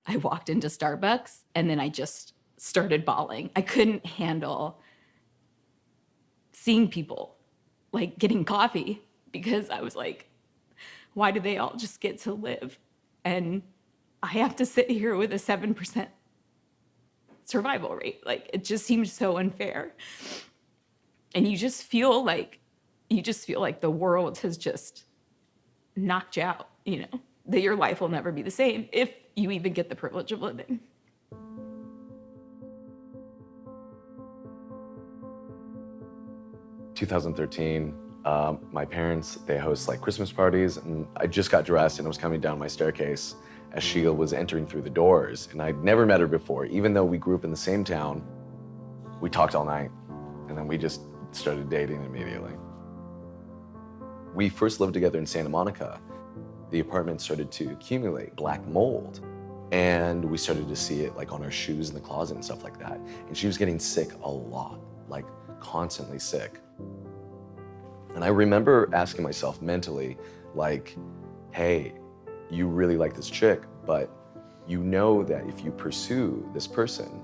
I walked into Starbucks and then I just started bawling. I couldn't handle seeing people like getting coffee because I was like, why do they all just get to live? And I have to sit here with a 7% survival rate. Like, it just seems so unfair. And you just feel like the world has just knocked you out, you know, that your life will never be the same if you even get the privilege of living. In 2013, my parents, they host like Christmas parties, and I just got dressed and I was coming down my staircase as Sheila was entering through the doors. And I'd never met her before. Even though we grew up in the same town, we talked all night, and then we just started dating immediately. We first lived together in Santa Monica. The apartment started to accumulate black mold, and we started to see it like on our shoes in the closet and stuff like that. And she was getting sick a lot, like constantly sick. And I remember asking myself mentally, like, hey, you really like this chick, but you know that if you pursue this person,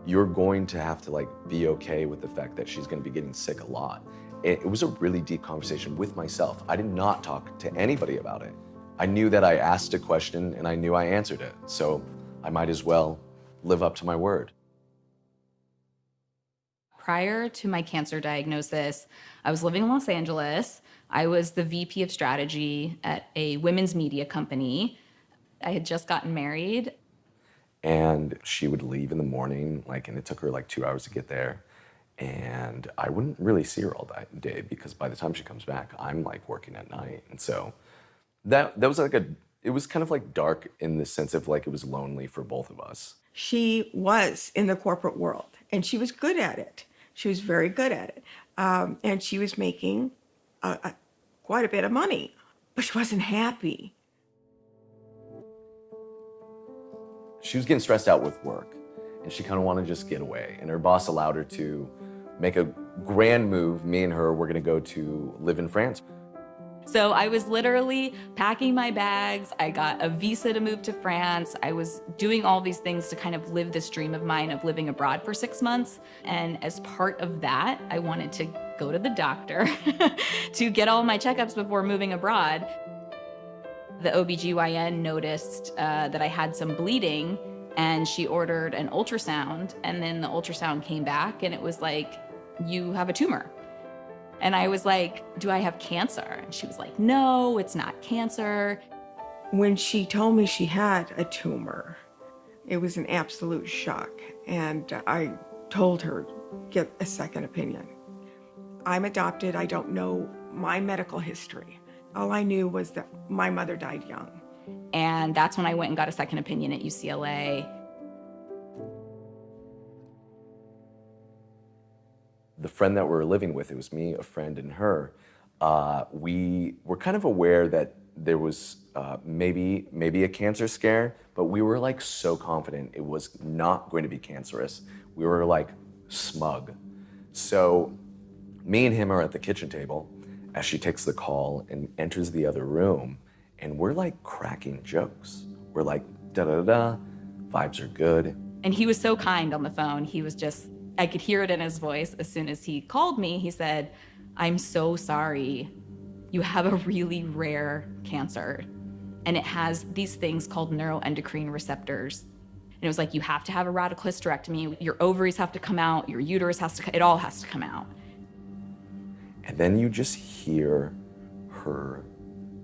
you're going to have to like be okay with the fact that she's gonna be getting sick a lot. It was a really deep conversation with myself. I did not talk to anybody about it. I knew that I asked a question and I knew I answered it. So I might as well live up to my word. Prior to my cancer diagnosis, I was living in Los Angeles. I was the VP of strategy at a women's media company. I had just gotten married. And she would leave in the morning, like, and it took her like 2 hours to get there. And I wouldn't really see her all that day because by the time she comes back, I'm like working at night. And so that was like it was kind of like dark in the sense of like it was lonely for both of us. She was in the corporate world and she was good at it. She was very good at it. And she was making quite a bit of money, but she wasn't happy. She was getting stressed out with work and she kind of wanted to just get away. And her boss allowed her to make a grand move. Me and her were gonna go to live in France. So I was literally packing my bags. I got a visa to move to France. I was doing all these things to kind of live this dream of mine of living abroad for 6 months. And as part of that, I wanted to go to the doctor to get all my checkups before moving abroad. The OBGYN noticed that I had some bleeding and she ordered an ultrasound, and then the ultrasound came back and it was like, you have a tumor. And I was like, do I have cancer? And she was like, no, it's not cancer. When she told me she had a tumor, it was an absolute shock. And I told her, get a second opinion. I'm adopted. I don't know my medical history. All I knew was that my mother died young. And that's when I went and got a second opinion at UCLA. The friend that we were living with, it was me, a friend, and her, we were kind of aware that there was maybe a cancer scare, but we were like so confident it was not going to be cancerous. We were like smug. So me and him are at the kitchen table as she takes the call and enters the other room, and we're like cracking jokes. We're like, da-da-da-da, vibes are good. And he was so kind on the phone. He was just, I could hear it in his voice. As soon as he called me, he said, I'm so sorry. You have a really rare cancer. And it has these things called neuroendocrine receptors. And it was like, you have to have a radical hysterectomy. Your ovaries have to come out. Your uterus has to, it all has to come out. And then you just hear her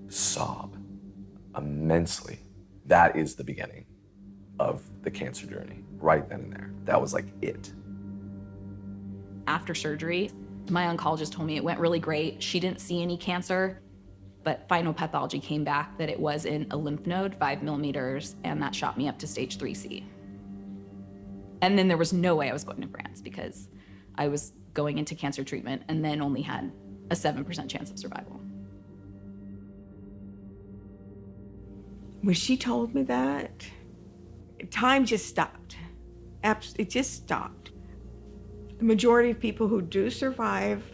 sob immensely. That is the beginning of the cancer journey, right then and there. That was like it. After surgery, my oncologist told me it went really great. She didn't see any cancer, but final pathology came back that it was in a lymph node, 5 millimeters, and that shot me up to stage 3C. And then there was no way I was going to France because I was going into cancer treatment and then only had a 7% chance of survival. When she told me that, time just stopped. It just stopped. The majority of people who do survive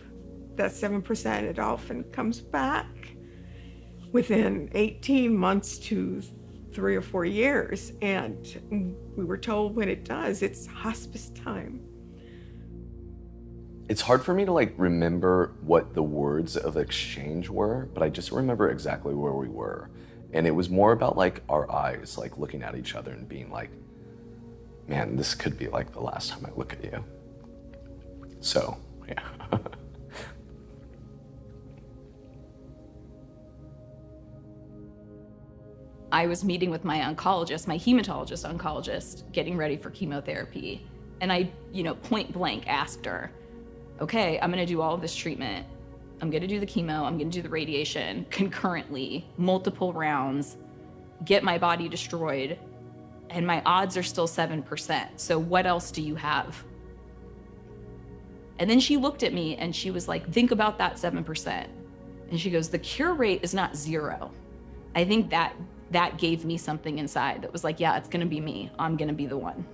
that 7%, it often comes back within 18 months to 3 or 4 years. And we were told when it does, it's hospice time. It's hard for me to like remember what the words of exchange were, but I just remember exactly where we were. And it was more about like our eyes, like looking at each other and being like, man, this could be like the last time I look at you. So, yeah. I was meeting with my oncologist, my hematologist oncologist, getting ready for chemotherapy. And I, point blank asked her, okay, I'm gonna do all of this treatment. I'm gonna do the chemo, I'm gonna do the radiation concurrently, multiple rounds, get my body destroyed, and my odds are still 7%. So what else do you have? And then she looked at me and she was like, think about that 7%. And she goes, the cure rate is not 0. I think that gave me something inside that was like, yeah, it's gonna be me. I'm gonna be the one.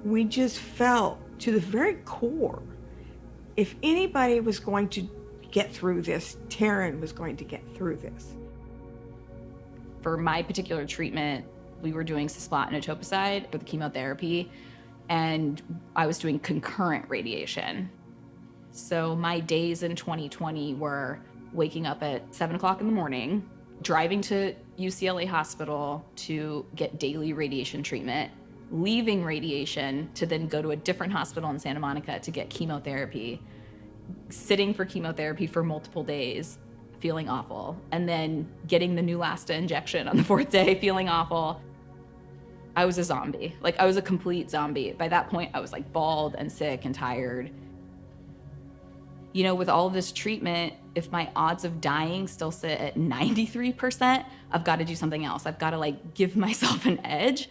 We just felt to the very core, if anybody was going to get through this, Taryn was going to get through this. For my particular treatment, we were doing cisplatin and etoposide for the chemotherapy, and I was doing concurrent radiation. So my days in 2020 were waking up at 7 o'clock in the morning, driving to UCLA Hospital to get daily radiation treatment, leaving radiation to then go to a different hospital in Santa Monica to get chemotherapy, sitting for chemotherapy for multiple days, feeling awful, and then getting the Neulasta injection on the 4th day, feeling awful. I was a zombie. Like, I was a complete zombie. By that point, I was like bald and sick and tired. With all of this treatment, if my odds of dying still sit at 93%, I've got to do something else. I've got to like give myself an edge.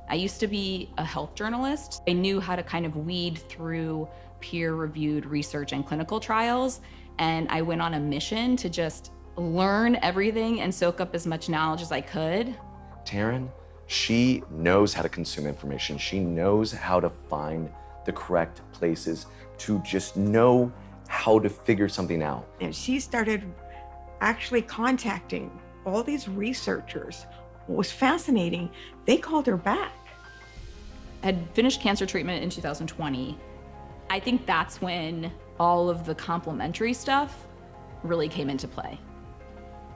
I used to be a health journalist. I knew how to kind of weed through peer-reviewed research and clinical trials, and I went on a mission to just learn everything and soak up as much knowledge as I could. Taryn, she knows how to consume information. She knows how to find the correct places to just know how to figure something out. And she started actually contacting all these researchers. What was fascinating, they called her back. I had finished cancer treatment in 2020. I think that's when all of the complementary stuff really came into play.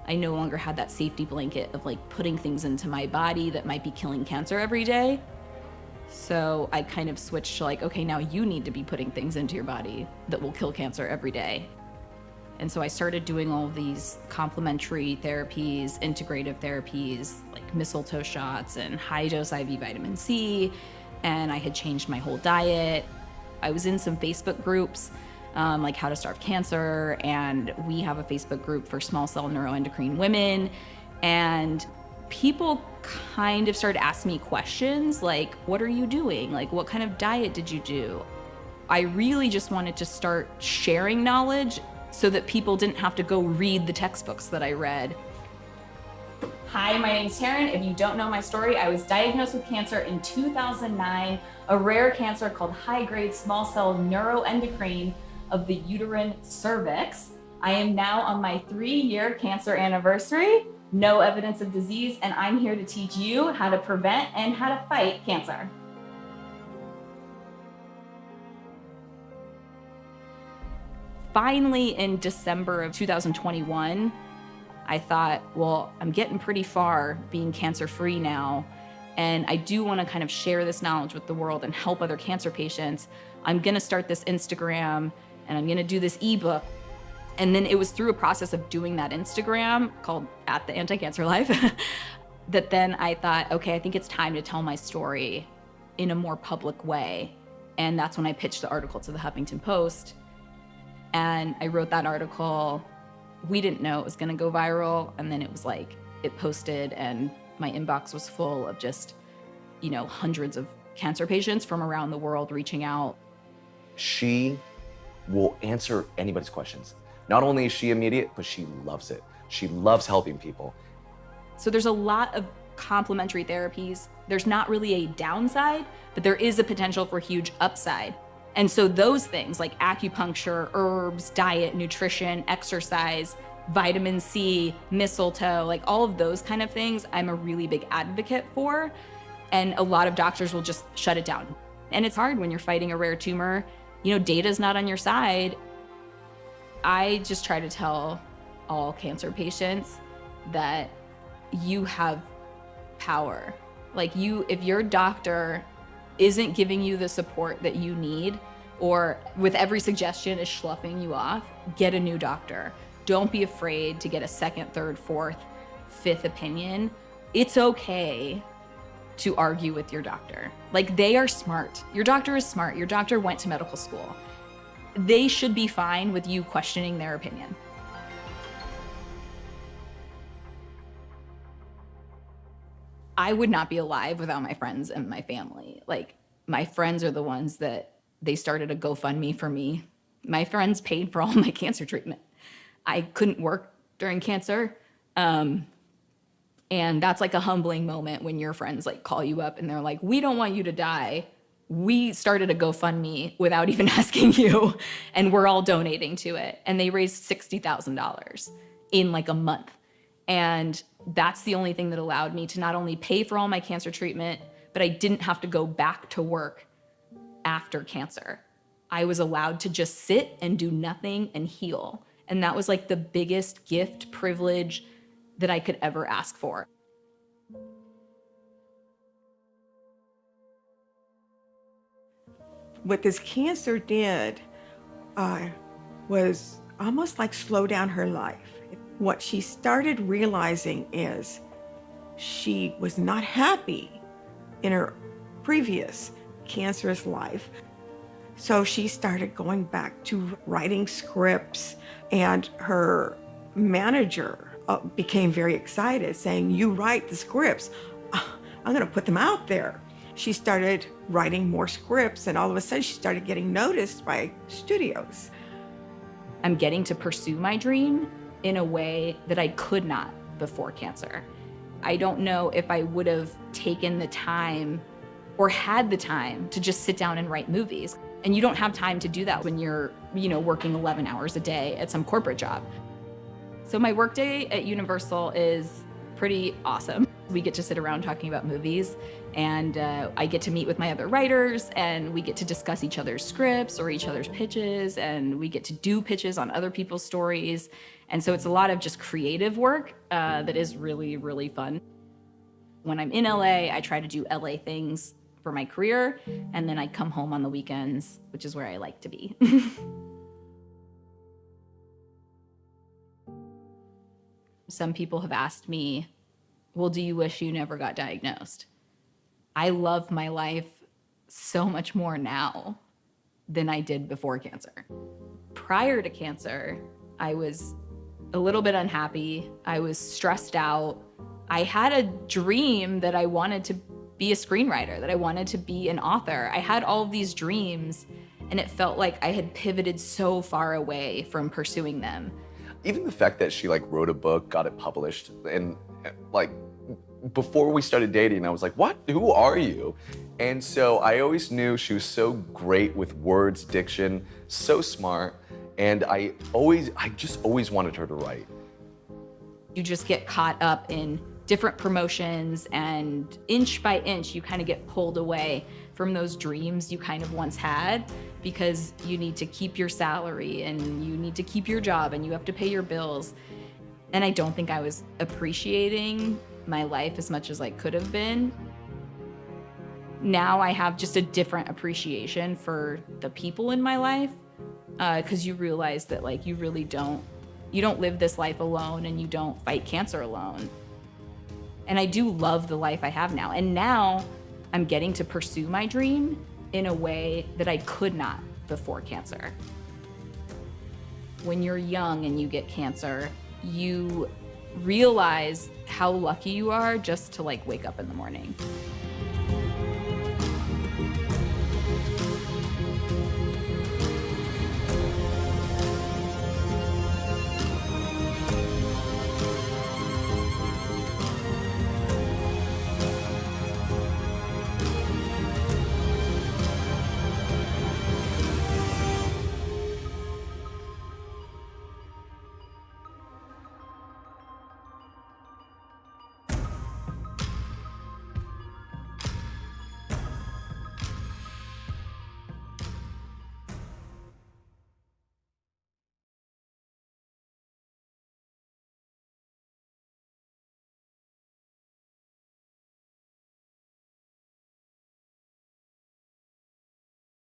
I no longer had that safety blanket of like putting things into my body that might be killing cancer every day. So I kind of switched to like, okay, now you need to be putting things into your body that will kill cancer every day. And so I started doing all of these complementary therapies, integrative therapies, like mistletoe shots and high-dose IV vitamin C, and I had changed my whole diet. I was in some Facebook groups, like How to Starve Cancer, and we have a Facebook group for small cell neuroendocrine women, and people kind of started asking me questions like, what are you doing? Like, what kind of diet did you do? I really just wanted to start sharing knowledge so that people didn't have to go read the textbooks that I read. Hi, my name's Taryn. If you don't know my story, I was diagnosed with cancer in 2009, a rare cancer called high-grade small cell neuroendocrine of the uterine cervix. I am now on my 3-year cancer anniversary, no evidence of disease, and I'm here to teach you how to prevent and how to fight cancer. Finally, in December of 2021, I thought, well, I'm getting pretty far being cancer-free now, and I do want to kind of share this knowledge with the world and help other cancer patients. I'm going to start this Instagram, and I'm going to do this ebook. And then it was through a process of doing that Instagram called @theanticancerlife that then I thought, okay, I think it's time to tell my story in a more public way. And that's when I pitched the article to the Huffington Post. And I wrote that article. We didn't know it was gonna go viral. And then it was like, it posted and my inbox was full of just, hundreds of cancer patients from around the world reaching out. She will answer anybody's questions. Not only is she immediate, but she loves it. She loves helping people. So there's a lot of complementary therapies. There's not really a downside, but there is a potential for huge upside. And so those things like acupuncture, herbs, diet, nutrition, exercise, vitamin C, mistletoe, like all of those kind of things, I'm a really big advocate for. And a lot of doctors will just shut it down. And it's hard when you're fighting a rare tumor. Data's not on your side. I just try to tell all cancer patients that you have power. If your doctor isn't giving you the support that you need, or with every suggestion is sloughing you off, get a new doctor. Don't be afraid to get a second, third, fourth, fifth opinion. It's okay to argue with your doctor. They are smart. Your doctor is smart. Your doctor went to medical school. They should be fine with you questioning their opinion. I would not be alive without my friends and my family. My friends are the ones that they started a GoFundMe for me. My friends paid for all my cancer treatment. I couldn't work during cancer. And that's a humbling moment when your friends call you up and they're like, we don't want you to die. We started a GoFundMe without even asking you, and we're all donating to it. And they raised $60,000 in a month. And that's the only thing that allowed me to not only pay for all my cancer treatment, but I didn't have to go back to work after cancer. I was allowed to just sit and do nothing and heal. And that was the biggest gift, privilege that I could ever ask for. What this cancer did was almost slow down her life. What she started realizing is she was not happy in her previous cancerous life. So she started going back to writing scripts, and her manager became very excited, saying, you write the scripts, I'm gonna put them out there. She started writing more scripts, and all of a sudden she started getting noticed by studios. I'm getting to pursue my dream in a way that I could not before cancer. I don't know if I would have taken the time or had the time to just sit down and write movies. And you don't have time to do that when you're, working 11 hours a day at some corporate job. So my workday at Universal is pretty awesome. We get to sit around talking about movies, and I get to meet with my other writers, and we get to discuss each other's scripts or each other's pitches, and we get to do pitches on other people's stories. And so it's a lot of just creative work that is really, really fun. When I'm in LA, I try to do LA things for my career, and then I come home on the weekends, which is where I like to be. Some people have asked me, well, do you wish you never got diagnosed? I love my life so much more now than I did before cancer. Prior to cancer, I was a little bit unhappy. I was stressed out. I had a dream that I wanted to be a screenwriter, that I wanted to be an author. I had all of these dreams, and it felt like I had pivoted so far away from pursuing them. Even the fact that she wrote a book, got it published, and before we started dating, I was like, what? Who are you? And so I always knew she was so great with words, diction, so smart, and I just always wanted her to write. You just get caught up in different promotions, and inch by inch, you kind of get pulled away from those dreams you kind of once had, because you need to keep your salary and you need to keep your job and you have to pay your bills. And I don't think I was appreciating my life as much as I could have been. Now I have just a different appreciation for the people in my life, because you realize that you really don't live this life alone, and you don't fight cancer alone. And I do love the life I have now. And now I'm getting to pursue my dream in a way that I could not before cancer. When you're young and you get cancer, you realize how lucky you are just to wake up in the morning.